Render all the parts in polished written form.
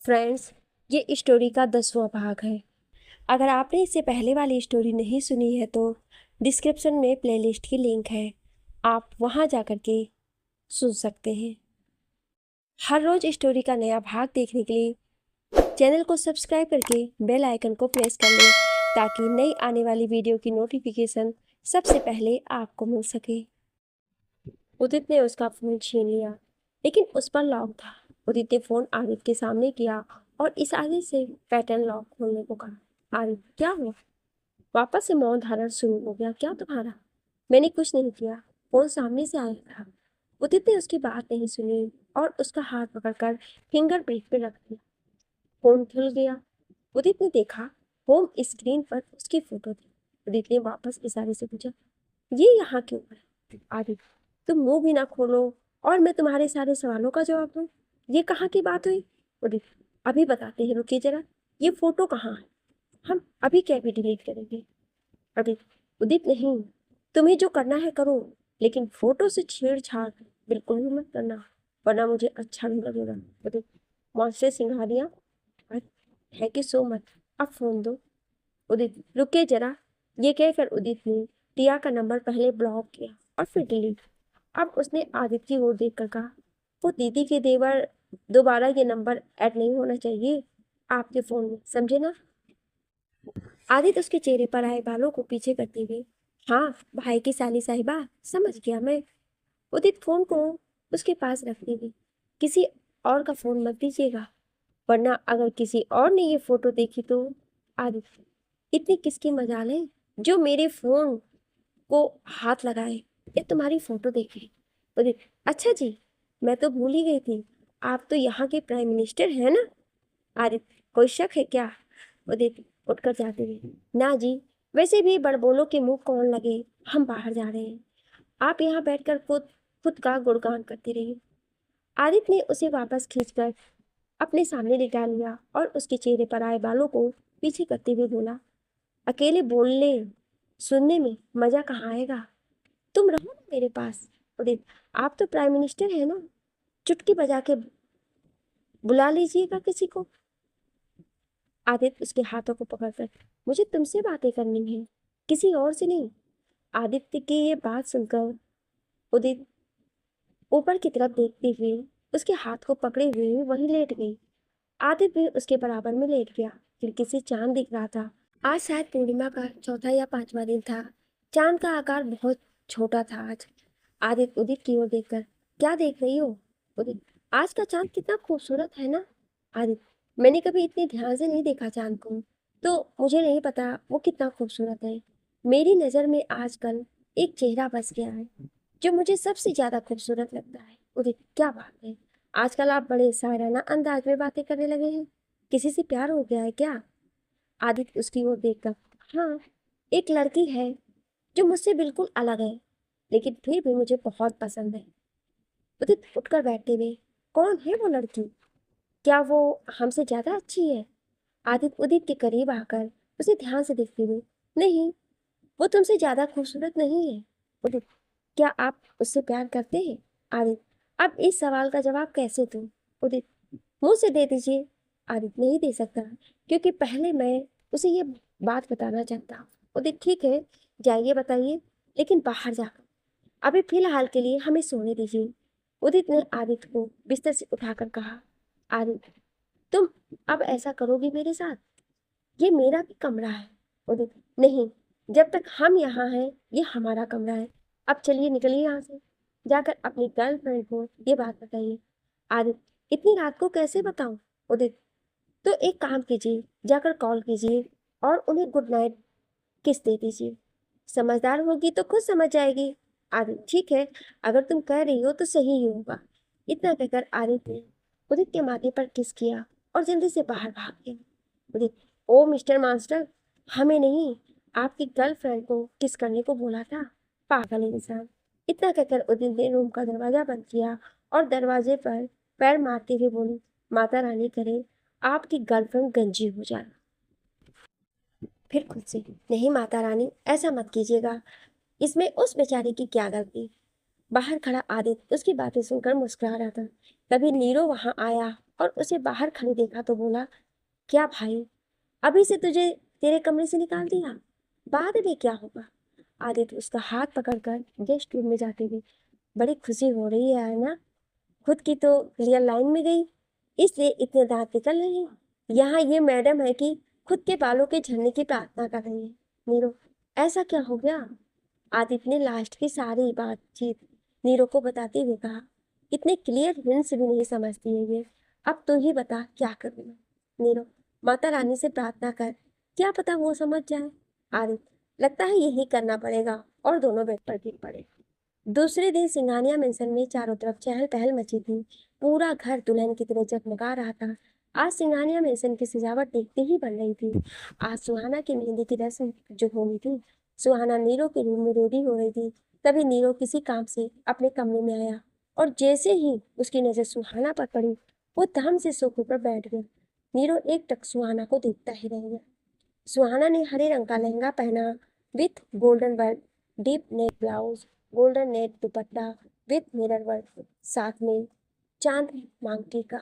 Friends, ये story का 10वां भाग है। अगर आपने इससे पहले वाली स्टोरी नहीं सुनी है तो डिस्क्रिप्शन में प्लेलिस्ट की लिंक है, आप वहां जाकर के सुन सकते हैं। हर रोज स्टोरी का नया भाग देखने के लिए चैनल को सब्सक्राइब करके बेल आइकन को प्रेस कर लें ताकि नई आने वाली वीडियो की नोटिफिकेशन सबसे पहले आपको मिल सके। उदित ने उसका फोन छीन लिया, लेकिन उस पर लॉक था। उदित ने फोन आरिफ के सामने किया और इशारे से पैटर्न लॉक खोलने को कहा। आरिफ, क्या हुआ? वापस से मौन धारण शुरू हो गया। क्या तुम्हारा? मैंने कुछ नहीं किया, फोन सामने से आया था। उदित ने उसकी बात नहीं सुनी और उसका हाथ पकड़कर फिंगर प्रिंट पे रख दिया। फोन खुल गया। उदित ने देखा, होम स्क्रीन पर उसकी फोटो थी। उदित ने वापस इशारे से पूछा, ये यहाँ क्यों है? आरिफ, तुम मुंह भी ना खोलो और मैं तुम्हारे सारे सवालों का जवाब दूं। ये कहाँ की बात हुई? उदित, अभी बताते हैं, रुकिए जरा। ये फोटो कहाँ है? हम अभी क्या भी डिलीट करेंगे। उदित, उदित नहीं, तुम्हें जो करना है करो, लेकिन फोटो से छेड़छाड़ बिल्कुल भी मत करना, वरना मुझे अच्छा नहीं लगेगा। उदित, मौन सिंघा दिया। थैंक यू सो मच, अब फोन दो। उदित, रुके जरा। ये कहकर उदित ने टिया का नंबर पहले ब्लॉक किया और फिर डिलीट। अब उसने आदित्य की ओर देखकर कहा, वो दीदी के देवर, दोबारा ये नंबर ऐड नहीं होना चाहिए आपके फोन में, समझे ना? आदित्य उसके चेहरे पर आए बालों को पीछे करते हुए, हाँ भाई की साली साहिबा, समझ गया मैं। उदित फोन को उसके पास रखते हुए, किसी और का फोन मत दीजिएगा, वरना अगर किसी और ने ये फोटो देखी तो। आदित्य, इतनी किसकी मजाल है जो मेरे फोन को हाथ लगाए? ये तुम्हारी फोटो देखे। उदित, अच्छा जी, मैं तो भूल ही गई थी, आप तो यहाँ के प्राइम मिनिस्टर हैं ना? आदित्य, कोई शक है क्या? उदित उठकर जाते हुए, ना जी, वैसे भी बड़बोलों के मुंह कौन लगे, हम बाहर जा रहे हैं, आप यहाँ बैठकर खुद खुद का गुणगान करते रहिए। आदित्य ने उसे वापस खींचकर अपने सामने लिटा लिया और उसके चेहरे पर आए बालों को पीछे करते हुए बोला, अकेले बोलने सुनने में मजा कहाँ आएगा, तुम रहो ना मेरे पास। उदित, आप तो प्राइम मिनिस्टर है ना, चुटकी बजा के बुला लीजिएगा किसी को। आदित्य उसके हाथों को पकड़कर, मुझे तुमसे बातें करनी है, किसी और से नहीं। आदित्य की ये बात सुनकर उदित ऊपर की तरफ देखते हुए उसके हाथ को पकड़े हुए वहीं लेट गई। आदित्य भी उसके बराबर में लेट गया। खिड़की से चांद दिख रहा था। आज शायद पूर्णिमा का चौथा या पांचवा दिन था। चांद का आकार बहुत छोटा था आज। आदित्य उदित की ओर देखकर, क्या देख रही हो? उदित, आज का चांद कितना खूबसूरत है ना? आदित्य, मैंने कभी इतने ध्यान से नहीं देखा चांद को, तो मुझे नहीं पता वो कितना खूबसूरत है। मेरी नजर में आजकल एक चेहरा बस गया है जो मुझे सबसे ज्यादा खूबसूरत लगता है। उदित, क्या बात है, आजकल आप बड़े शायराना अंदाज में बातें करने लगे हैं, किसी से प्यार हो गया है क्या? आदित्य उसकी ओर देखकर, हाँ, एक लड़की है जो मुझसे बिल्कुल अलग है, लेकिन फिर भी मुझे बहुत पसंद है। उदित उठकर बैठते हुए, कौन है वो लड़की? क्या वो हमसे ज्यादा अच्छी है? आदित्य उदित के करीब आकर उसे ध्यान से देखते हुए, नहीं, वो तुमसे ज्यादा खूबसूरत नहीं है। उदित, क्या आप उससे प्यार करते हैं? आदित्य, अब इस सवाल का जवाब कैसे दूं? उदित, मुंह से दे दीजिए। आदित्य, नहीं दे सकता, क्योंकि पहले मैं उसे ये बात बताना चाहता हूँ। उदित, ठीक है, जाइए बताइए, लेकिन बाहर जाकर। अभी फिलहाल के लिए हमें सोने दीजिए। उदित ने आदित्य को बिस्तर से उठाकर कहा। आदित्य, तुम अब ऐसा करोगी मेरे साथ? ये मेरा भी कमरा है। उदित, नहीं, जब तक हम यहाँ हैं ये हमारा कमरा है। अब चलिए, निकलिए यहाँ से, जाकर अपनी गर्लफ्रेंड को ये बात बताइए। आदित्य, इतनी रात को कैसे बताऊं? उदित, तो एक काम कीजिए, जाकर कॉल कीजिए और उन्हें गुड नाइट किस दे दीजिए। समझदार होगी तो खुद समझ जाएगी। आदित्य, ठीक है, अगर तुम कह रही हो तो सही ही होगा। इतना कहकर आदित्य ने उदित के माथे पर किस किया और जल्दी से बाहर भाग गया। उदित, ओ मिस्टर मास्टर, हमें नहीं, आपकी गर्लफ्रेंड को किस करने को बोला था, पागल इंसान। इतना कहकर उदित ने रूम का दरवाजा बंद किया और दरवाजे पर पैर मारते हुए बोली, माता रानी करे आपकी गर्लफ्रेंड गंजी हो जाए। फिर खुद से, नहीं माता रानी, ऐसा मत कीजिएगा, इसमें उस बेचारे की क्या गलती? बाहर खड़ा आदित्य उसकी बातें सुनकर मुस्कुरा रहा था। तभी नीरो वहां आया और उसे बाहर खड़ी देखा तो बोला, क्या भाई, अभी से तुझे तेरे कमरे से निकाल दिया? बाद में क्या होगा? आदित्य उसका हाथ पकड़कर गेस्ट रूम में जाते हुए, बड़ी खुशी हो रही है ना? खुद की तो क्लियर लाइन में गई, इसलिए इतने दांत निकल रहे हैं। यहाँ ये मैडम है कि खुद के बालों के झड़ने की प्रार्थना कर रही है। नीरो, ऐसा क्या हो गया? आदित्य ने लास्ट की सारी बातचीत नीरो को बताते हुए कहा, इतने क्लियर हिंट्स भी नहीं समझती है ये। अब तू ही बता क्या करूँ मैं? नीरो, माता रानी से प्रार्थना कर, क्या पता वो समझ जाए। आदित्य, लगता है यही करना पड़ेगा, और दोनों बेड पर गिर पड़े। दूसरे दिन सिंघानिया मेंशन में चारों तरफ चहल पहल मची थी। पूरा घर दुल्हन की तरह जगमगा रहा था। आज सिंघानिया मेंशन की सजावट देखते ही बन रही थी। आज सुहाना की मेहंदी की रस्म जो होनी थी। सुहाना नीरो के रूम में रेडी हो रही थी। तभी नीरो किसी काम से अपने कमरे में आया, और जैसे ही उसकी नजर सुहाना पर पड़ी, वो धम से सोफे पर बैठ गया। नीरो एक टक सुहाना को देखता ही रह गया। सुहाना ने हरे रंग का लहंगा पहना with golden work, deep neck blouse, golden net dupatta with mirror work, साथ में चांद मांग टीका,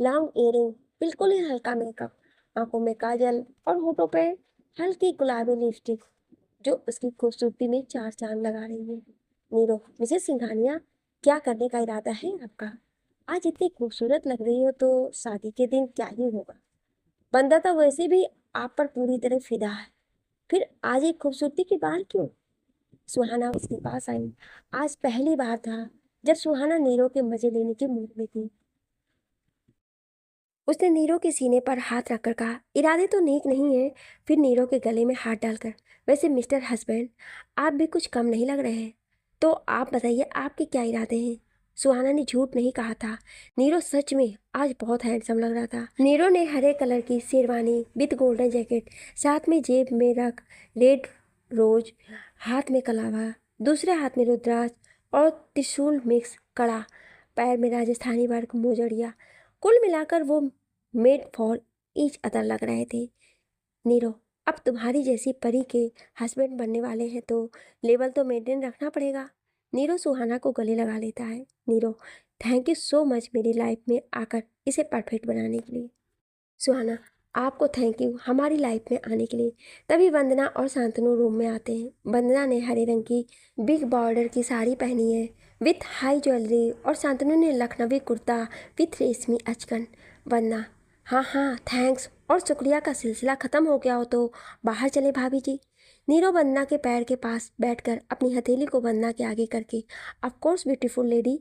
लॉन्ग इयरिंग, बिल्कुल ही हल्का मेकअप, आंखों में काजल और होठों पे हल्की गुलाबी लिपस्टिक जो उसकी खूबसूरती में चार चांद लगा रही है। नीरो, मिसेस सिंघानिया, क्या करने का इरादा है आपका? आज इतनी खूबसूरत लग रही हो तो शादी के दिन क्या ही होगा। बंदा तो वैसे भी आप पर पूरी तरह फिदा है, फिर आज एक खूबसूरती की बात क्यों? सुहाना उसके पास आई। आज पहली बार था जब सुहाना नीरो के मजे लेने के मूड में थी। उसने नीरो के सीने पर हाथ रखकर कहा, इरादे तो नेक नहीं है। फिर नीरो के गले में हाथ डालकर, वैसे मिस्टर हस्बैंड, आप भी कुछ कम नहीं लग रहे हैं। तो आप बताइए, आपके क्या इरादे हैं? सुहाना ने झूठ नहीं कहा था। नीरो सच में आज बहुत हैंडसम लग रहा था। नीरो ने हरे कलर की शेरवानी विद गोल्डन जैकेट, साथ में जेब में रख रेड रोज, हाथ में कलावा, दूसरे हाथ में रुद्राक्ष और त्रिशूल मिक्स कड़ा, पैर में राजस्थानी वर्क मोजड़िया, कुल मिलाकर वो मेड फॉर ईच अदर लग रहे थे। नीरो, अब तुम्हारी जैसी परी के हस्बैंड बनने वाले हैं तो लेवल तो मेंटेन रखना पड़ेगा। नीरो सुहाना को गले लगा लेता है। Nero, thank you so much मेरी लाइफ में आकर इसे परफेक्ट बनाने के लिए। सुहाना, आपको थैंक यू हमारी लाइफ में आने के लिए। तभी वंदना और शांतनु रूम में आते हैं। वंदना ने हरे रंग की बिग बॉर्डर की साड़ी पहनी है विथ हाई ज्वेलरी, और शांतनु ने लखनवी कुर्ता विथ रेशमी अचकन। वंदना, हाँ हाँ थैंक्स और शुक्रिया का सिलसिला ख़त्म हो गया हो तो बाहर चले भाभी जी। नीरो वंदना के पैर के पास बैठकर अपनी हथेली को वंदना के आगे करके, of course beautiful lady,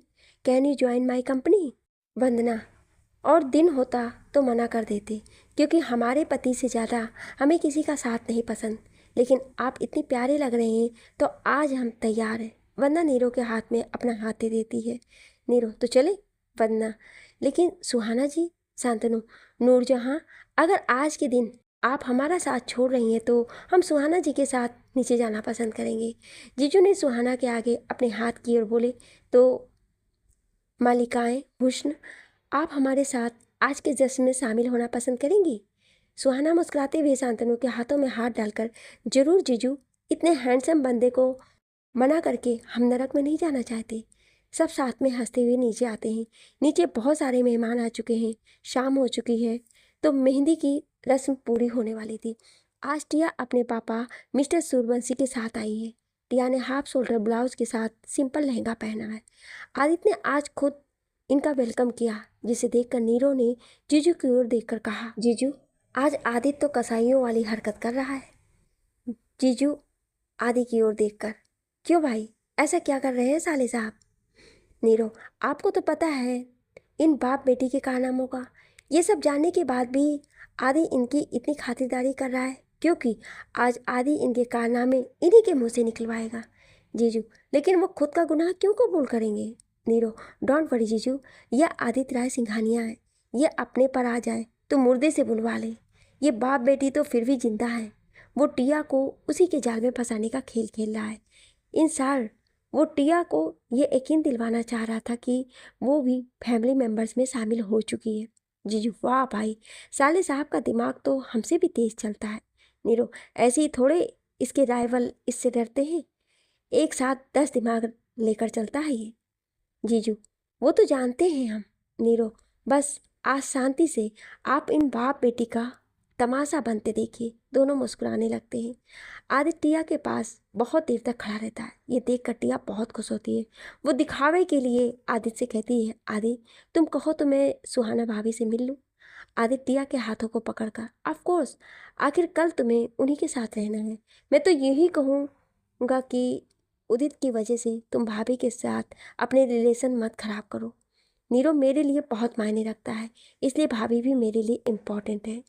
can you join my company? Vandana, और दिन होता तो मना कर देते, क्योंकि हमारे पति से ज़्यादा हमें किसी का साथ नहीं पसंद, लेकिन आप इतने प्यारे लग रहे हैं तो आज हम तैयार हैं। वंदना नीरो के हाथ में अपना हाथ दे देती है। नीरो, तो चले? वंदना, लेकिन सुहाना जी। शांतनु, नूरजहां, अगर आज के दिन आप हमारा साथ छोड़ रही हैं तो हम सुहाना जी के साथ नीचे जाना पसंद करेंगे। जीजू ने सुहाना के आगे अपने हाथ किए और बोले, तो मालिकाएं हुस्न, आप हमारे साथ आज के जश्न में शामिल होना पसंद करेंगी? सुहाना मुस्कुराते हुए शांतनु के हाथों में हाथ डालकर, जरूर जीजू, इतने हैंडसम बंदे को मना करके हम नरक में नहीं जाना चाहते। सब साथ में हंसते हुए नीचे आते हैं। नीचे बहुत सारे मेहमान आ चुके हैं। शाम हो चुकी है तो मेहंदी की रस्म पूरी होने वाली थी। आज टिया अपने पापा मिस्टर सूर्यवंशी के साथ आई है। टिया ने हाफ शोल्डर ब्लाउज के साथ सिंपल लहंगा पहना है। आदित्य ने आज खुद इनका वेलकम किया, जिसे देखकर नीरो ने जीजू की ओर देखकर कहा, जीजू, आज आदित्य तो कसाईयों वाली हरकत कर रहा है। जीजू आदि की ओर देखकर, क्यों भाई, ऐसा क्या कर रहे हैं साले साहब? नीरो, आपको तो पता है इन बाप बेटी के कारनामों का। ये सब जानने के बाद भी आदि इनकी इतनी खातिरदारी कर रहा है, क्योंकि आज आदि इनके कारनामे इन्हीं के मुंह से निकलवाएगा। जीजू, लेकिन वो खुद का गुनाह क्यों कबूल करेंगे? नीरो, डोंट वरी जीजू, यह आदित्य राय सिंघानिया है। ये अपने पर आ जाए तो मुर्दे से बुलवा ले। ये बाप बेटी तो फिर भी जिंदा है। वो टिया को उसी के जाल में फंसाने का खेल खेल रहा है। इंसान वो टिया को ये यकीन दिलवाना चाह रहा था कि वो भी फैमिली मेम्बर्स में शामिल हो चुकी है। जीजू, वाह भाई, साले साहब का दिमाग तो हमसे भी तेज चलता है। नीरो, ऐसे ही थोड़े इसके राइवल इससे डरते हैं, एक साथ 10 दिमाग लेकर चलता है ये। जीजू, वो तो जानते हैं हम। नीरो, बस आज शांति से आप इन बाप बेटी का तमाशा बनते देखिए। दोनों मुस्कुराने लगते हैं। आदित्य टिया के पास बहुत देर तक खड़ा रहता है। ये देखकर टिया बहुत खुश होती है। वो दिखावे के लिए आदित्य से कहती है, आदि तुम कहो तो मैं सुहाना भाभी से मिल लूँ। आदित्य टिया के हाथों को पकड़कर, ऑफ कोर्स, आखिर कल तुम्हें उन्हीं के साथ रहना है। मैं तो यही कहूँगा कि उदित की वजह से तुम भाभी के साथ अपने रिलेशन मत खराब करो। नीरो मेरे लिए बहुत मायने रखता है, इसलिए भाभी भी मेरे लिए इम्पोर्टेंट है।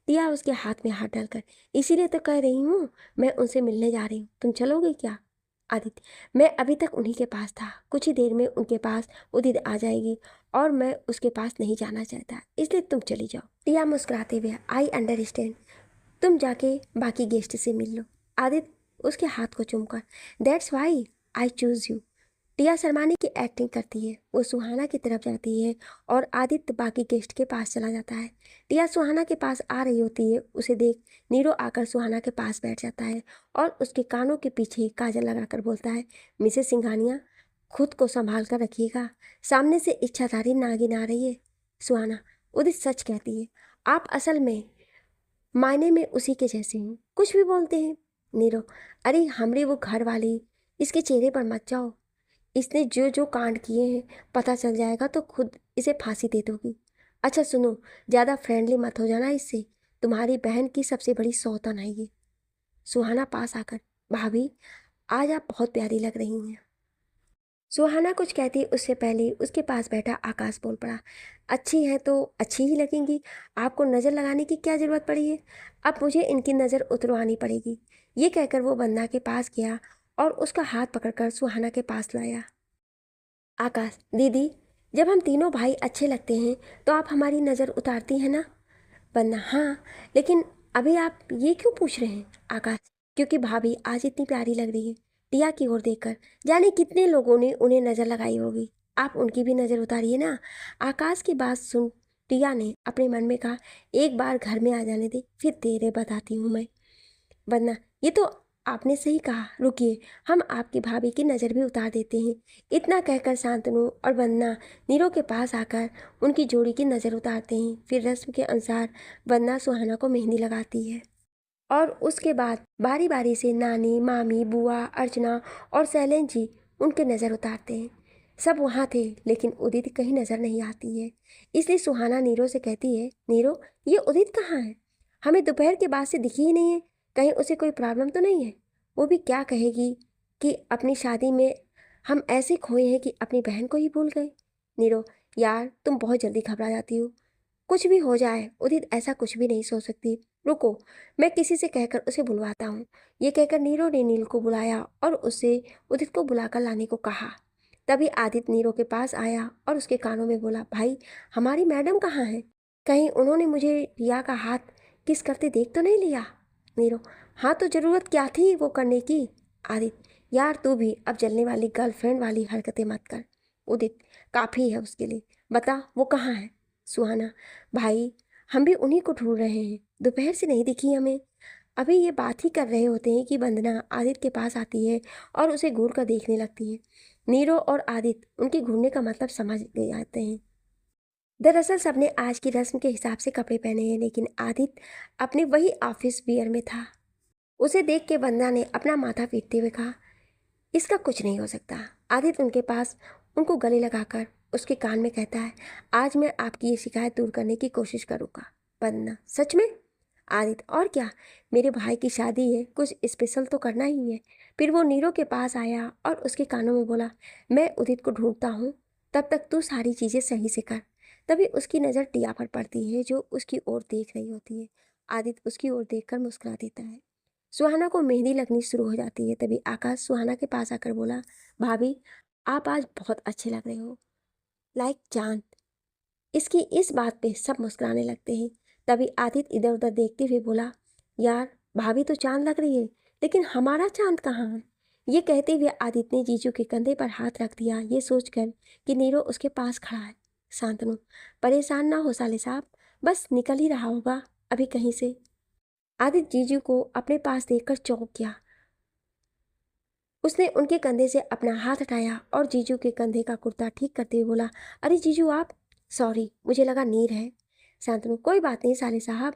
टिया उसके हाथ में हाथ डालकर, इसीलिए तो कह रही हूँ मैं उनसे मिलने जा रही हूँ, तुम चलोगे क्या? आदित्य, मैं अभी तक उन्हीं के पास था, कुछ ही देर में उनके पास उदित आ जाएगी और मैं उसके पास नहीं जाना चाहता, इसलिए तुम चली जाओ। टिया मुस्कुराते हुए, आई अंडरस्टैंड, तुम जाके बाकी गेस्ट से मिल लो। आदित्य उसके हाथ को चूमकर, that's why I choose you. Tia शर्माने की एक्टिंग करती है। वो सुहाना की तरफ जाती है और आदित्य बाकी गेस्ट के पास चला जाता है। टिया सुहाना के पास आ रही होती है। उसे देख नीरो आकर सुहाना के पास बैठ जाता है और उसके कानों के पीछे काजल लगाकर बोलता है, मिसेस सिंघानिया, खुद को संभाल कर रखिएगा, सामने से इच्छाधारी नागिन आ रही है। सुहाना, उदित सच कहती है, आप असल में मायने में उसी के जैसे हैं, कुछ भी बोलते हैं। नीरो, अरे हमरे वो घर वाली, इसके चेहरे पर मत जाओ, इसने जो जो कांड किए हैं पता चल जाएगा तो खुद इसे फांसी दे दोगी। अच्छा सुनो, ज़्यादा फ्रेंडली मत हो जाना इससे, तुम्हारी बहन की सबसे बड़ी सौतन है ये। सुहाना पास आकर, भाभी आज आप बहुत प्यारी लग रही हैं। सुहाना कुछ कहती उससे पहले उसके पास बैठा आकाश बोल पड़ा, अच्छी हैं तो अच्छी ही लगेंगी, आपको नज़र लगाने की क्या ज़रूरत पड़ी है, अब मुझे इनकी नज़र उतरवानी पड़ेगी। ये कहकर वो बंदा के पास गया और उसका हाथ पकड़कर सुहाना के पास लाया। आकाश, दीदी, जब हम तीनों भाई अच्छे लगते हैं तो आप हमारी नज़र उतारती हैं ना? वरना हाँ, लेकिन अभी आप ये क्यों पूछ रहे हैं? आकाश, क्योंकि भाभी आज इतनी प्यारी लग रही है। टिया की ओर देखकर, जाने कितने लोगों ने उन्हें नज़र लगाई होगी, आप उनकी भी नज़र उतारिए ना। आकाश की बात सुन टिया ने अपने मन में कहा, एक बार घर में आ जाने दे, फिर तेरे बताती हूँ मैं। वरना ये तो आपने सही कहा, रुकिए, हम आपकी भाभी की नज़र भी उतार देते हैं। इतना कहकर शांतनु और वंदना नीरो के पास आकर उनकी जोड़ी की नज़र उतारते हैं। फिर रस्म के अनुसार वंदना सुहाना को मेहंदी लगाती है और उसके बाद बारी बारी से नानी, मामी, बुआ, अर्चना और शैलेंद्र जी उनके नज़र उतारते हैं। सब वहाँ थे लेकिन उदित कहीं नज़र नहीं आती है, इसलिए सुहाना नीरो से कहती है, नीरो, ये उदित कहाँ है? हमें दोपहर के बाद से दिखी ही नहीं है, कहीं उसे कोई प्रॉब्लम तो नहीं है? वो भी क्या कहेगी कि अपनी शादी में हम ऐसे खोए हैं कि अपनी बहन को ही भूल गए। नीरो, यार तुम बहुत जल्दी घबरा जाती हो, कुछ भी हो जाए उदित ऐसा कुछ भी नहीं सोच सकती, रुको, मैं किसी से कहकर उसे बुलवाता हूँ। ये कहकर नीरो ने नील को बुलाया और उसे उदित को बुलाकर लाने को कहा। तभी आदित्य नीरो के पास आया और उसके कानों में बोला, भाई हमारी मैडम कहाँ है? कहीं उन्होंने मुझे रिया का हाथ किस करते देख तो नहीं लिया? नीरो, हाँ तो ज़रूरत क्या थी वो करने की? आदित्य, यार तू भी अब जलने वाली गर्लफ्रेंड वाली हरकतें मत कर। उदित, काफ़ी है उसके लिए, बता वो कहाँ है? सुहाना, भाई हम भी उन्हीं को ढूंढ रहे हैं, दोपहर से नहीं दिखी हमें। अभी ये बात ही कर रहे होते हैं कि वंदना आदित्य के पास आती है और उसे घूर कर देखने लगती है। नीरो और आदित्य उनके घूरने का मतलब समझ गए जाते हैं। दरअसल सबने आज की रस्म के हिसाब से कपड़े पहने हैं, लेकिन आदित्य अपने वही ऑफिस वियर में था। उसे देख के वंदना ने अपना माथा पीटते हुए कहा, इसका कुछ नहीं हो सकता। आदित्य उनके पास उनको गले लगाकर उसके कान में कहता है, आज मैं आपकी ये शिकायत दूर करने की कोशिश करूँगा। वंदना, सच में? आदित्य, और क्या, मेरे भाई की शादी है, कुछ स्पेशल तो करना ही है। फिर वो नीरो के पास आया और उसके कानों में बोला, मैं उदित को ढूंढता हूँ, तब तक तू सारी चीज़ें सही से कर। तभी उसकी नज़र टिया पर पड़ती है जो उसकी ओर देख रही होती है। आदित्य उसकी ओर देखकर मुस्कुरा देता है। सुहाना को मेहंदी लगनी शुरू हो जाती है। तभी आकाश सुहाना के पास आकर बोला, भाभी आप आज बहुत अच्छे लग रहे हो, लाइक चांद। इसकी इस बात पे सब मुस्कुराने लगते हैं। तभी आदित्य इधर उधर देखते हुए बोला, यार भाभी तो चांद लग रही है, लेकिन हमारा चांद कहाँ है? ये कहते हुए आदित्य ने जीजू के कंधे पर हाथ रख दिया, ये सोचकर कि नीरो उसके पास खड़ा है। शांतनु, परेशान ना हो साले साहब, बस निकल ही रहा होगा अभी कहीं से। आदित्य जीजू को अपने पास देखकर चौंक गया। उसने उनके कंधे से अपना हाथ हटाया और जीजू के कंधे का कुर्ता ठीक करते हुए बोला, अरे जीजू आप सॉरी, मुझे लगा नीर है। शांतनु, कोई बात नहीं साले साहब,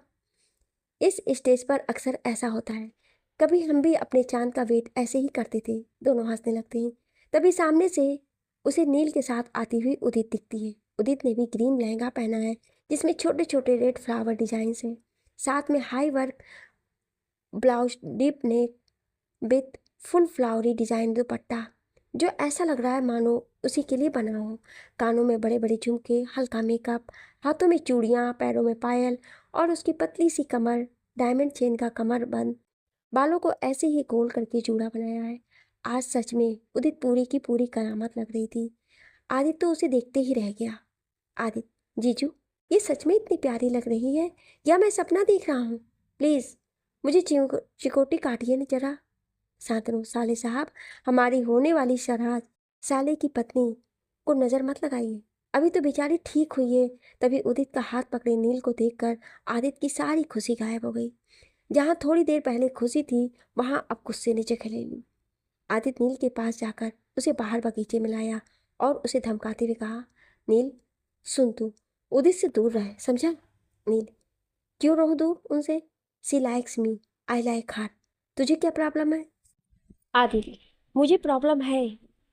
इस स्टेज पर अक्सर ऐसा होता है। कभी हम भी अपने चांद का वेट ऐसे ही करते थे। दोनों हंसने लगते हैं। तभी सामने से उसे नील के साथ आती हुई उदित दिखती है। उदित ने भी ग्रीन लहंगा पहना है जिसमें छोटे छोटे रेड फ्लावर डिजाइन हैं। साथ में high work blouse, deep neck with full flowery design दुपट्टा, जो ऐसा लग रहा है मानो उसी के लिए बना हो। कानों में बड़े बड़े झुमके, हल्का मेकअप, हाथों में चूड़ियाँ, पैरों में पायल और उसकी पतली सी कमर, डायमंड चेन का कमरबंद, बालों को ऐसे ही गोल करके जूड़ा बनाया है। आज सच में उदित पूरी की पूरी करामत लग रही थी। आदित्य तो उसे देखते ही रह गया। आदित्य, जीजू, ये सच में इतनी प्यारी लग रही है या मैं सपना देख रहा हूँ? प्लीज़ मुझे चिकोटी काटिए न जरा। शांतनु, साले साहब, हमारी होने वाली शहनाज साले की पत्नी को नज़र मत लगाइए, अभी तो बेचारी ठीक हुई है। तभी उदित का हाथ पकड़े नील को देखकर आदित्य की सारी खुशी गायब हो गई। जहाँ थोड़ी देर पहले खुशी थी, वहाँ अब गुस्से ने जगह ले ली। आदित्य नील के पास जाकर उसे बाहर बगीचे में लाया और उसे धमकाते हुए कहा, नील, सुन, तू उदित से दूर रहे, समझा? नील, क्यों रहो दूर उनसे? सी लाइक्स मी, आई लाइक हर। तुझे क्या प्रॉब्लम है? आदित्य, मुझे प्रॉब्लम है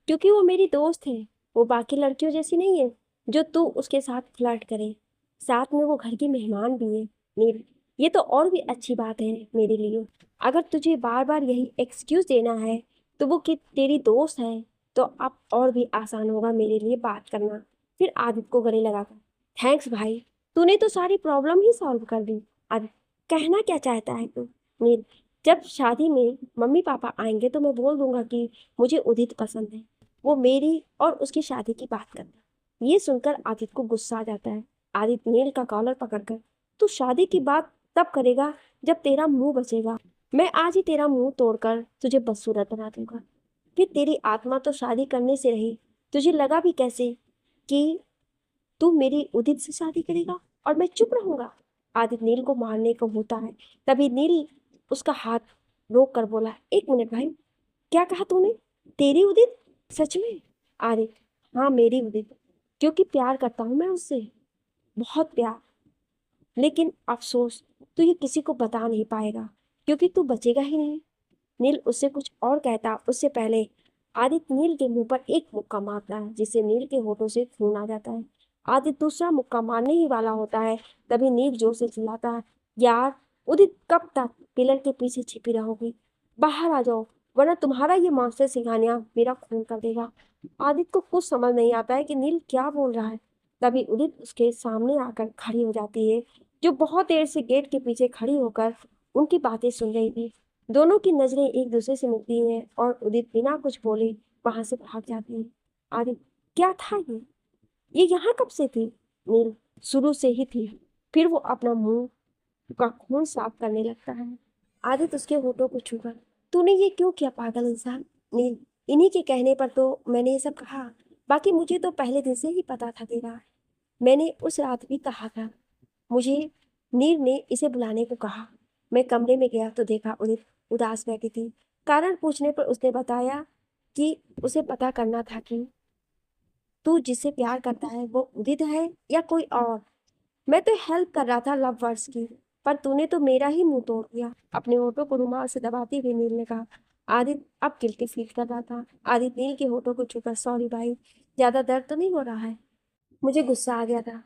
क्योंकि वो मेरी दोस्त है। वो बाकी लड़कियों जैसी नहीं है जो तू उसके साथ फ्लर्ट करे। साथ में वो घर की मेहमान भी है। नील, ये तो और भी अच्छी बात है मेरे लिए। अगर तुझे बार बार यही एक्सक्यूज देना है तो वो कि तेरी दोस्त है, तो अब और भी आसान होगा मेरे लिए बात करना। फिर आदित्य को गले लगाकर, थैंक्स भाई, तूने तो सारी प्रॉब्लम ही सॉल्व कर दी। आदित्य, कहना क्या चाहता है तू? नील, जब शादी में मम्मी पापा आएंगे तो मैं बोल दूंगा कि मुझे उदित पसंद है, वो मेरी और उसकी शादी की बात करना। ये सुनकर आदित्य को गुस्सा आ जाता है। आदित्य नील का कॉलर पकड़कर, तू शादी की बात तब करेगा जब तेरा मुंह बचेगा। मैं आज ही तेरा मुंह तोड़कर तुझे बदसूरत बना दूंगा। फिर तेरी आत्मा तो शादी करने से रही। तुझे लगा भी कैसे कि तू मेरी उदित से शादी करेगा और मैं चुप रहूंगा? आदित्य नील को मारने को होता है। तभी नील उसका हाथ रोक कर बोला, एक मिनट भाई, क्या कहा तूने? तेरी उदित? सच में? आदित्य, हाँ मेरी उदित, क्योंकि प्यार करता हूँ मैं उससे, बहुत प्यार। लेकिन अफसोस, तू ये किसी को बता नहीं पाएगा क्योंकि तू बचेगा ही नहीं। नील उससे कुछ और कहता उससे पहले आदित्य नील के मुंह पर एक मुक्का मारता है जिससे नील के होठों से खून आ जाता है। आदित्य दूसरा मुक्का मारने ही वाला होता है, तभी नील जोर से चिल्लाता है, यार उदित, कब तक पिलर के पीछे छिपी रहोगी? बाहर आ जाओ, वरना तुम्हारा ये मॉन्स्टर सिंघानिया मेरा खून कर देगा। आदित्य को कुछ समझ नहीं आता है कि नील क्या बोल रहा है। तभी उदित उसके सामने आकर खड़ी हो जाती है, जो बहुत देर से गेट के पीछे खड़ी होकर उनकी बातें सुन रही थी। दोनों की नजरें एक दूसरे से मिलती हैं और उदित बिना कुछ बोले वहां से भाग जाती है। आदित्य, क्या था ये यहाँ कब से थी? नील, शुरू से ही थी। फिर वो अपना मुंह का खून साफ करने लगता है। आदित्य उसके होठों को छूकर, तूने ये क्यों किया पागल इंसान? नील, इन्हीं के कहने पर तो मैंने ये सब कहा, बाकी मुझे तो पहले दिन से ही पता था तेरा। मैंने उस रात भी कहा था। मुझे नीर ने इसे बुलाने को कहा। मैं कमरे में गया तो देखा उदित उदास बैठी थी। कारण पूछने पर उसने बताया कि उसे पता करना था कि तू जिससे प्यार करता है वो उदित है या कोई और। मैं तो हेल्प कर रहा था लव वर्ड्स की, पर तूने तो मेरा ही मुंह तोड़ दिया। अपने होठों को रुमाल से दबाती हुई नील ने कहा। आदित्य अब गिल्टी फील कर रहा था। आदित्य नील के होठों को छूकर, सॉरी भाई, ज्यादा दर्द तो नहीं हो रहा है? मुझे गुस्सा आ गया था।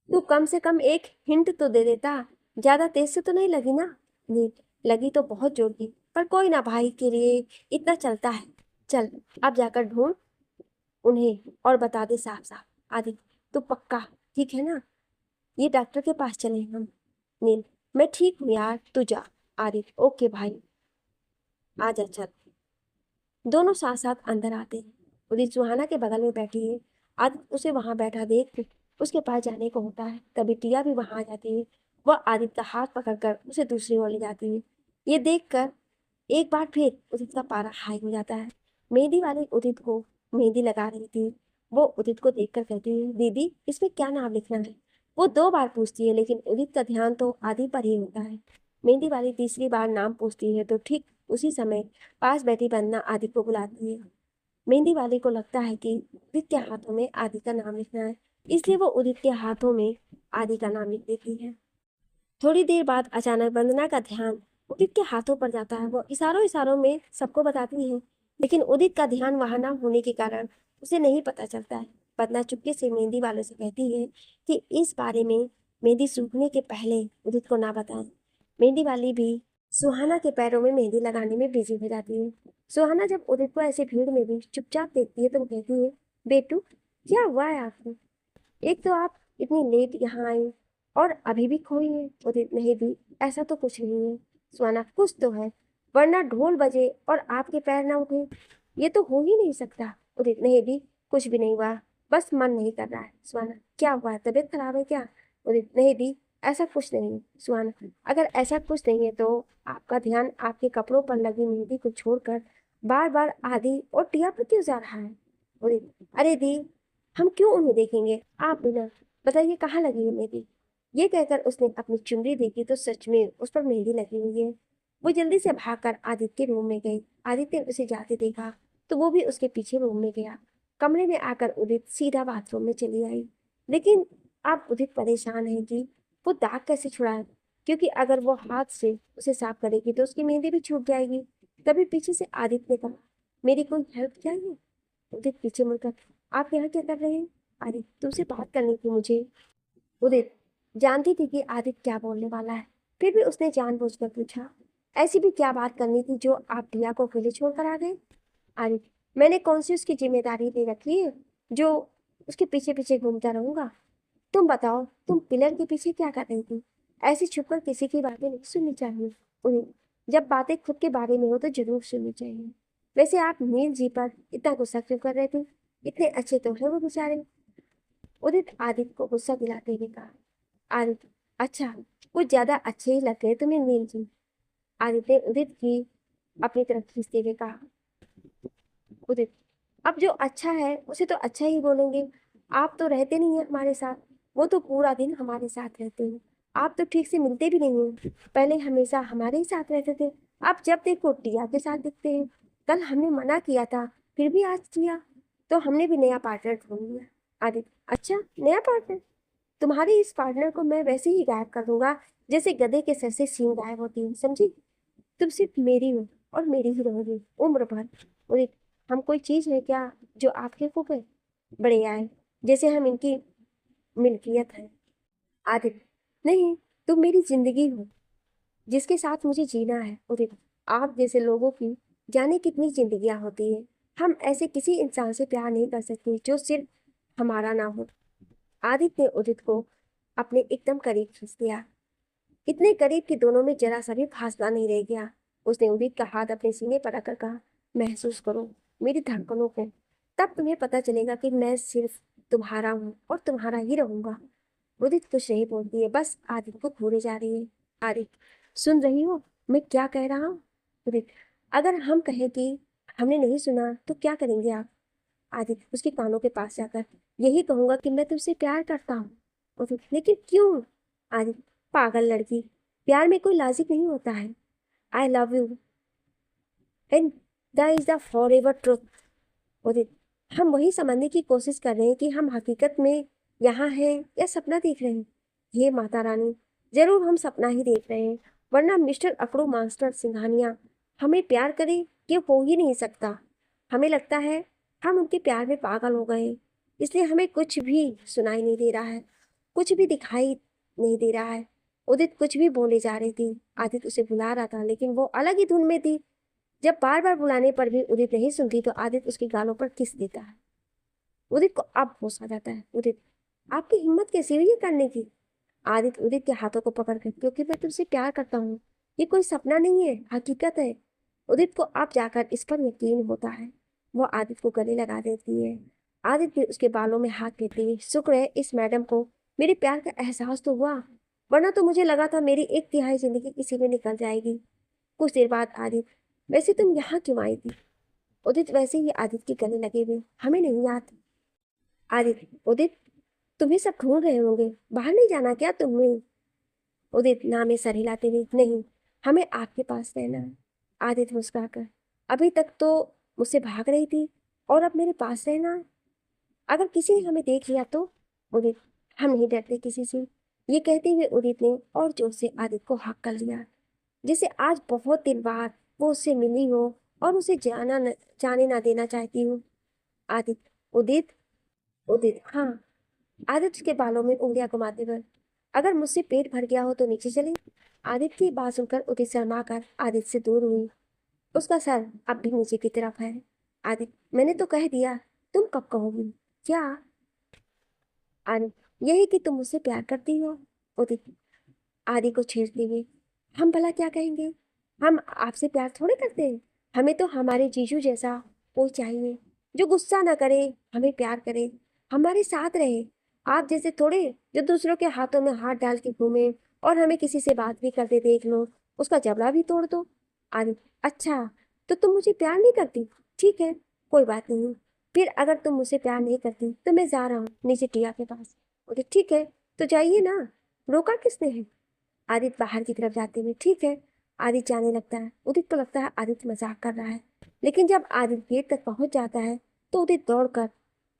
तू कम से कम एक हिंट तो दे देता। ज्यादा तेज से तो नहीं लगी ना? नील, लगी तो बहुत जोर की, पर कोई ना, भाई के लिए इतना चलता है। चल अब जाकर ढूंढ उन्हें और बता दे साफ साफ। आदित्य, तू पक्का ठीक है ना? ये डॉक्टर के पास चले हम। नील, मैं ठीक हूँ यार, तू जा। आदित्य, ओके भाई, आजा चल। दोनों साथ साथ अंदर आते हैं। उदित सुहाना के बगल में बैठी है। आदित्य उसे वहां बैठा देख उसके पास जाने को होता है, तभी टिया भी वहां आ जाती है। वह आदित्य का हाथ पकड़कर उसे दूसरी ओर ले जाती है। ये देखकर एक बार फिर उदित का पारा हाई हो जाता है। मेहंदी वाली उदित को मेहंदी लगा रही थी। वो उदित को देखकर कहती है, दीदी इसमें क्या नाम लिखना है? वो दो बार पूछती है लेकिन उदित का ध्यान तो आदि पर ही होता है। मेहंदी वाली तीसरी बार नाम पूछती है तो ठीक उसी समय पास बैठी बंदना आदि को बुलाती है। मेहंदी वाली को लगता है कि उदित के हाथों में आदि का नाम लिखना है, इसलिए वो उदित के हाथों में आदि का नाम लिख देती है। थोड़ी देर बाद अचानक वंदना का ध्यान उदित के हाथों पर जाता है। वो इशारों इशारों में सबको बताती है, लेकिन उदित का ध्यान वहां ना होने के कारण उसे नहीं पता चलता है। वंदना चुपके से मेहंदी वाले से कहती है कि इस बारे में मेहंदी सूखने के पहले उदित को ना बताएं। मेहंदी वाली भी सुहाना के पैरों में मेहंदी लगाने में बिजी हो जाती है। सुहाना जब उदित को ऐसे भीड़ में भी चुपचाप देखती है तो वो कहती है, बेटू क्या हुआ है आपको? एक तो आप इतनी लेट यहाँ आई और अभी भी खोई है। उदित, नहीं दी, ऐसा तो कुछ नहीं है। सुहाना, कुछ तो है, वरना ढोल बजे और आपके पैर ना उठे, ये तो हो ही नहीं सकता। उदित, नहीं दी, कुछ भी नहीं हुआ, बस मन नहीं कर रहा है। सुहाना, क्या हुआ है, तबीयत खराब है क्या? उदित, नहीं दी, ऐसा कुछ नहीं है। सुहाना, अगर ऐसा कुछ नहीं है तो आपका ध्यान आपके कपड़ों पर लगी मेहंदी को छोड़कर बार बार आदि और टिया पर क्यों जा रहा है? उदित, अरे दी, हम क्यों उन्हें देखेंगे, आप बिना बताइए कहाँ लगी है मेहंदी? ये कहकर उसने अपनी चुनरी देखी तो सच में उस पर मेहंदी लगी हुई है। वो जल्दी से भागकर आदित्य के रूम में गई। आदित्य ने उसे जाते देखा तो वो भी उसके पीछे रूम में गया। कमरे में आकर उदित सीधा बाथरूम में चली आई। लेकिन अब उदित परेशान है कि वो दाग कैसे छुड़ाए, क्योंकि अगर वो हाथ से उसे साफ करेगी तो उसकी मेहंदी भी छूट जाएगी। तभी पीछे से आदित्य ने कहा, मेरी कोई हेल्प चाहिए? उदित पीछे मुड़कर, आप यहाँ क्या कर रहे हैं? आदित्य, तुमसे बात करनी थी मुझे। उदित जानती थी कि आदित्य क्या बोलने वाला है, फिर भी उसने जानबूझकर पूछा, ऐसी भी क्या बात करनी थी जो आप टिया को अकेले छोड़कर आ गए? आदित्य, मैंने कौन सी उसकी जिम्मेदारी ले रखी है जो उसके पीछे पीछे घूमता रहूंगा? तुम बताओ, तुम पिलर के पीछे क्या कर रही थी? ऐसे छुपकर किसी की बातें नहीं सुननी चाहिए। उदित, जब बातें खुद के बारे में हो तो जरूर सुननी चाहिए। वैसे आप नील जी पर इतना गुस्सा क्यों कर रहे थे? इतने अच्छे तो है वो बेचारे। उदित आदित्य को गुस्सा दिलाते हुए कहा। आदित्य, अच्छा, कुछ ज्यादा अच्छे ही लग गए तुम्हें नील जी। आदित्य ने उदित की अपनी तरफ खींचते हुए कहा। उदित, अब जो अच्छा है उसे तो अच्छा ही बोलेंगे। आप तो रहते नहीं हैं हमारे साथ, वो तो पूरा दिन हमारे साथ रहते हैं। आप तो ठीक से मिलते भी नहीं हैं। पहले हमेशा हमारे ही साथ रहते थे, आप जब देखो टिया के साथ दिखते हैं। कल हमने मना किया था, फिर भी आज किया, तो हमने भी नया पार्टनर ढूंढ लिया। आदित्य, अच्छा, नया पार्टनर? तुम्हारे इस पार्टनर को मैं वैसे ही गायब कर दूंगा जैसे गधे के सर से सींग गायब होती है, समझी? तुम सिर्फ मेरी हो और मेरी ही रहोगी उम्र भर। और हम कोई चीज है क्या जो आपके खूब है? बढ़िया है, जैसे हम इनकी मिल्कियत है। आदित्य, नहीं, तुम मेरी जिंदगी हो जिसके साथ मुझे जीना है। उदित, आप जैसे लोगों की जाने कितनी जिंदगियां होती है। हम ऐसे किसी इंसान से प्यार नहीं कर सकते जो सिर्फ हमारा ना हो। आदित्य ने उदित को अपने एकदम करीब खींच लिया, इतने करीब कि दोनों में जरा सा भी फासला नहीं रह गया। उसने उदित का हाथ अपने सीने पर रखकर कहा, महसूस करो मेरी धड़कनों को, तब तुम्हें पता चलेगा कि मैं सिर्फ तुम्हारा हूँ और तुम्हारा ही रहूंगा। उदित कुछ नहीं बोलती है, बस आदित्य को घूरे जा रही है। आदित्य, सुन रही हो मैं क्या कह रहा हूँ? उदित, अगर हम कहें कि हमने नहीं सुना तो क्या करेंगे आप? आदित्य उसके कानों के पास जाकर, यही कहूंगा कि मैं तुमसे प्यार करता हूँ। उदित, लेकिन क्यों? आदित्य, पागल लड़की, प्यार में कोई लॉजिक नहीं होता है। I love you and that is the forever truth. Udit, हम वही समझने की कोशिश कर रहे हैं कि हम हकीकत में यहाँ हैं या सपना देख रहे हैं। हे माता रानी, जरूर हम सपना ही देख रहे हैं, वरना मिस्टर अकड़ू मास्टर सिंघानिया हमें प्यार करे ये हो ही नहीं सकता। हमें लगता है हम उनके प्यार में पागल हो गए, इसलिए हमें कुछ भी सुनाई नहीं दे रहा है, कुछ भी दिखाई नहीं दे रहा है। उदित कुछ भी बोले जा रही थी। आदित्य उसे बुला रहा था लेकिन वो अलग ही धुन में थी। जब बार बार बुलाने पर भी उदित नहीं सुनती तो आदित्य उसके गालों पर किस देता है। उदित को अब होश आ जाता है। उदित, आपकी हिम्मत कैसी हुई ये करने की? आदित्य उदित के हाथों को पकड़कर, क्योंकि मैं तुमसे प्यार करता हूँ, ये कोई सपना नहीं है, हकीकत है। उदित को अब जाकर इस पर यकीन होता है। वो आदित्य को गले लगा देती है। आदित्य भी उसके बालों में हाथ लेते हुए, शुक्र है इस मैडम को मेरे प्यार का एहसास तो हुआ, वरना तो मुझे लगा था मेरी एक तिहाई जिंदगी इसी में निकल जाएगी। कुछ देर बाद आदित्य, वैसे तुम यहाँ क्यों आई थी? उदित वैसे ही आदित्य के गले लगे हुए, हमें नहीं याद। आदित्य, उदित, तुम्हें सब ढूंढ रहे होंगे, बाहर नहीं जाना क्या तुम्हें? उदित ना में सर हिलाते हुए, नहीं, हमें आपके पास रहना है। आदित्य मुस्कुराकर, अभी तक तो मुझसे भाग रही थी और अब मेरे पास रहना है? अगर किसी ने हमें देख लिया तो? उदित, हम नहीं डरते किसी से। ये कहते हुए उदित ने और जोर से आदित्य को हक कर लिया, जैसे आज बहुत दिन बाद वो उससे मिली हो और उसे जाने ना देना चाहती हो। आदित्य, उदित, उदित, हाँ। आदित्य के बालों में उंगलियां घुमाते हुए, अगर मुझसे पेट भर गया हो तो नीचे चले। आदित्य की बात सुनकर उदित शर्मा कर आदित्य से दूर हुई। उसका सर अब भी नीचे की तरफ है। आदित्य, मैंने तो कह दिया, तुम कब कहोगी? क्या? आदित्य, यही कि तुम मुझसे प्यार करती हो। उदित आदि को छेड़ते हुए, हम भला क्या कहेंगे? हम आपसे प्यार थोड़े करते हैं। हमें तो हमारे जीजू जैसा कोई चाहिए, जो गुस्सा ना करे, हमें प्यार करे, हमारे साथ रहे। आप जैसे थोड़े, जो दूसरों के हाथों में हाथ डाल के घूमे और हमें किसी से बात भी करते देख लो उसका जबड़ा भी तोड़ दो। आदि, अच्छा, तो तुम मुझे प्यार नहीं करती? ठीक है, कोई बात नहीं। फिर अगर तुम मुझसे प्यार नहीं करती तो मैं जा रहा हूँ नीचे टिया के पास। बोले, ठीक है, तो जाइए ना, रोका किसने है? आदित्य बाहर की तरफ जाते हुए, ठीक है। आदित्य जाने लगता है। उदित को लगता है आदित्य मजाक कर रहा है, लेकिन जब आदित्य गेट तक पहुंच जाता है तो उदित दौड़कर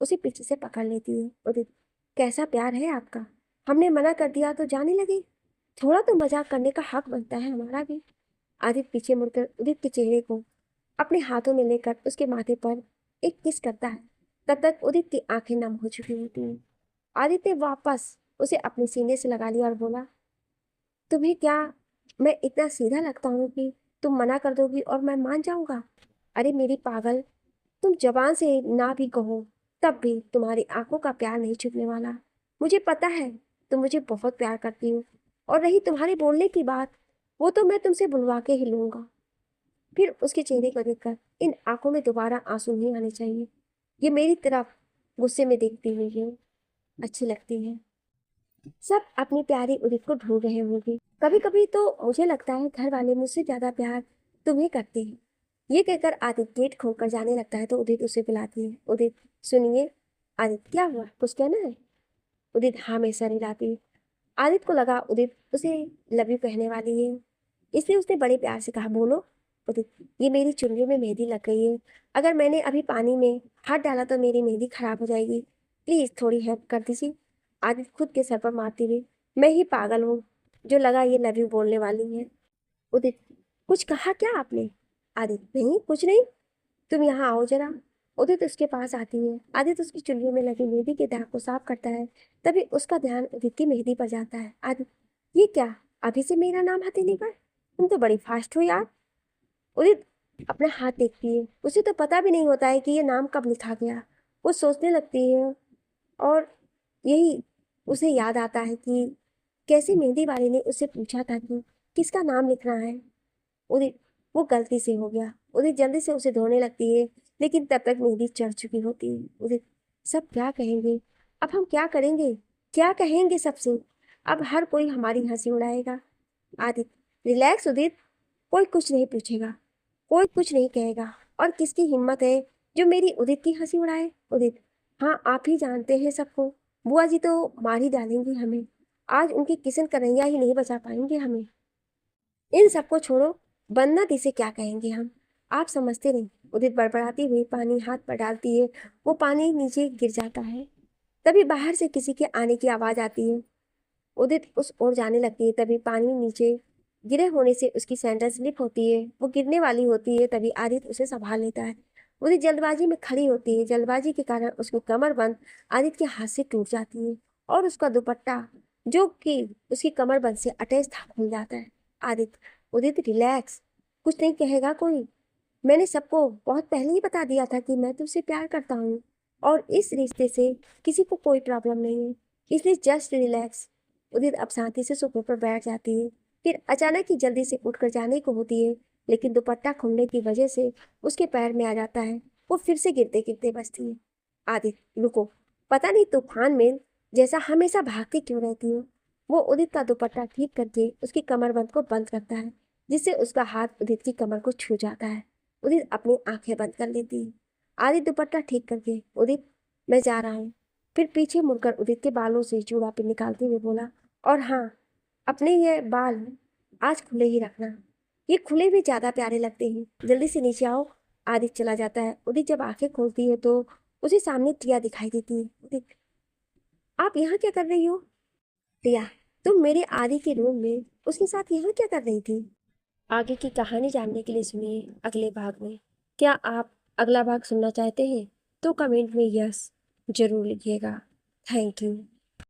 उसे पीछे से पकड़ लेती है। उदित, कैसा प्यार है आपका? हमने मना कर दिया तो जाने लगे? थोड़ा तो मजाक करने का हक बनता है हमारा भी। आदित्य पीछे मुड़कर उदित के चेहरे को अपने हाथों में लेकर उसके माथे पर एक किस करता है। तब तक उदित की आंखें नम हो चुकी होती हैं। आदित्य ने वापस उसे अपने सीने से लगा लिया और बोला, तुम्हें क्या मैं इतना सीधा लगता हूँ कि तुम मना कर दोगी और मैं मान जाऊंगा? अरे मेरी पागल, तुम जबान से ना भी कहो तब भी तुम्हारी आंखों का प्यार नहीं छुपने वाला। मुझे पता है तुम मुझे बहुत प्यार करती हो, और रही तुम्हारे बोलने की बात, वो तो मैं तुमसे बुलवा के ही लूंगा। फिर उसके चेहरे को देखकर, इन आंखों में दोबारा आंसू नहीं आने चाहिए। ये मेरी तरफ गुस्से में देखती हुई है, अच्छी लगती है। सब अपनी प्यारी उदित को ढूंढ रहे होंगे। कभी कभी तो मुझे लगता है घर वाले मुझसे ज्यादा प्यार तुम्हें करते हैं। ये कहकर आदित्य गेट खोलकर जाने लगता है तो उदित उसे बुलाती है। उदित, सुनिए। आदित्य, क्या हुआ, कुछ कहना है? उदित हाँ में सर हिलाती है। आदित्य को लगा उदित उसे लव यू कहने वाली है, इसलिए उसने बड़े प्यार से कहा, बोलो। उदित, ये मेरी चुनरी में मेहंदी लग गई है, अगर मैंने अभी पानी में हाथ डाला तो मेरी मेहंदी खराब हो जाएगी, प्लीज थोड़ी हेल्प कर दीजिए। आदित्य खुद के सर पर मारते हुए, मैं ही पागल हूँ जो लगा ये लव यू बोलने वाली है। उदित, कुछ कहा क्या आपने? आदित्य, नहीं कुछ नहीं, तुम यहाँ आओ जरा। उदित उसके पास आती है। आदित्य उसकी चुन्नी में लगी मेहंदी के दाग को साफ करता है। तभी उसका ध्यान उदित की मेहंदी पर जाता है। आदित्य, ये क्या, अभी से मेरा नाम हथेली पर? तुम तो बड़ी फास्ट हो यार। उदित अपना हाथ देखती है। उसे तो पता भी नहीं होता है कि ये नाम कब लिखा गया। वो सोचने लगती है और यही उसे याद आता है कि कैसे मेहंदी वाले ने उससे पूछा था कि किसका नाम लिखना है। उदित, वो गलती से हो गया। उदित जल्दी से उसे धोने लगती है, लेकिन तब तक मेहंदी चढ़ चुकी होती है। उदित, सब क्या कहेंगे? अब हम क्या करेंगे? क्या कहेंगे सबसे? अब हर कोई हमारी हंसी उड़ाएगा। आदित्य, रिलैक्स उदित, कोई कुछ नहीं पूछेगा, कोई कुछ नहीं कहेगा। और किसकी हिम्मत है जो मेरी उदित की हंसी उड़ाए? उदित, हाँ आप ही जानते हैं सबको, बुआ जी तो मार ही डालेंगी हमें। आज उनकी किशन कन्हैया ही नहीं बचा पाएंगे हमें। इन सबको छोड़ो, वंदना दी से क्या कहेंगे हम? आप समझते नहीं। उदित बड़बड़ाती हुई पानी हाथ पर डालती है। वो पानी नीचे गिर जाता है। तभी बाहर से किसी के आने की आवाज आती है। उदित उस ओर जाने लगती है। तभी पानी नीचे गिरे होने से उसकी सैंडल स्लिप होती है। वो गिरने वाली होती है। तभी आदित्य उसे संभाल लेता है। उदित जल्दबाजी में खड़ी होती है। जल्दबाजी के कारण उसकी कमर बंद आदित्य के हाथ से टूट जाती है और उसका दुपट्टा, जो कि उसकी कमर बंद से अटैच था, खुल जाता है। आदित्य, उदित रिलैक्स, कुछ नहीं कहेगा कोई। मैंने सबको बहुत पहले ही बता दिया था कि मैं तुझसे प्यार करता हूँ और इस रिश्ते से किसी को कोई प्रॉब्लम नहीं है, इसलिए जस्ट रिलैक्स। उदित अब शांति से सोफे पर बैठ जाती है। फिर अचानक ही जल्दी से उठकर जाने को होती है, लेकिन दुपट्टा खुलने की वजह से उसके पैर में आ जाता है। वो फिर से गिरते गिरते बचती है। आदित्य, रुको, पता नहीं तूफान में जैसा हमेशा भागती क्यों रहती हो। वो उदित का दुपट्टा ठीक करके उसकी कमरबंद को बंद करता है, जिससे उसका हाथ उदित की कमर को छू जाता है। उदित अपनी आंखें बंद कर लेती है। आदित्य दुपट्टा ठीक करके, उदित मैं जा रहा हूँ। फिर पीछे मुड़कर उदित के बालों से चूड़ा पे निकालते हुए बोला, और हाँ, अपने ये बाल आज खुले ही रखना, ये खुले भी ज्यादा प्यारे लगते हैं। जल्दी से नीचे आओ। आदित्य चला जाता है। उदित जब आंखें खोलती है तो उसे सामने टिया दिखाई देती है। उदित, आप यहाँ क्या कर रही हो? रिया, तुम मेरे आदि के रूम में उसके साथ यहाँ क्या कर रही थी? आगे की कहानी जानने के लिए सुनिए अगले भाग में। क्या आप अगला भाग सुनना चाहते हैं तो कमेंट में यस जरूर लिखिएगा। Thank you.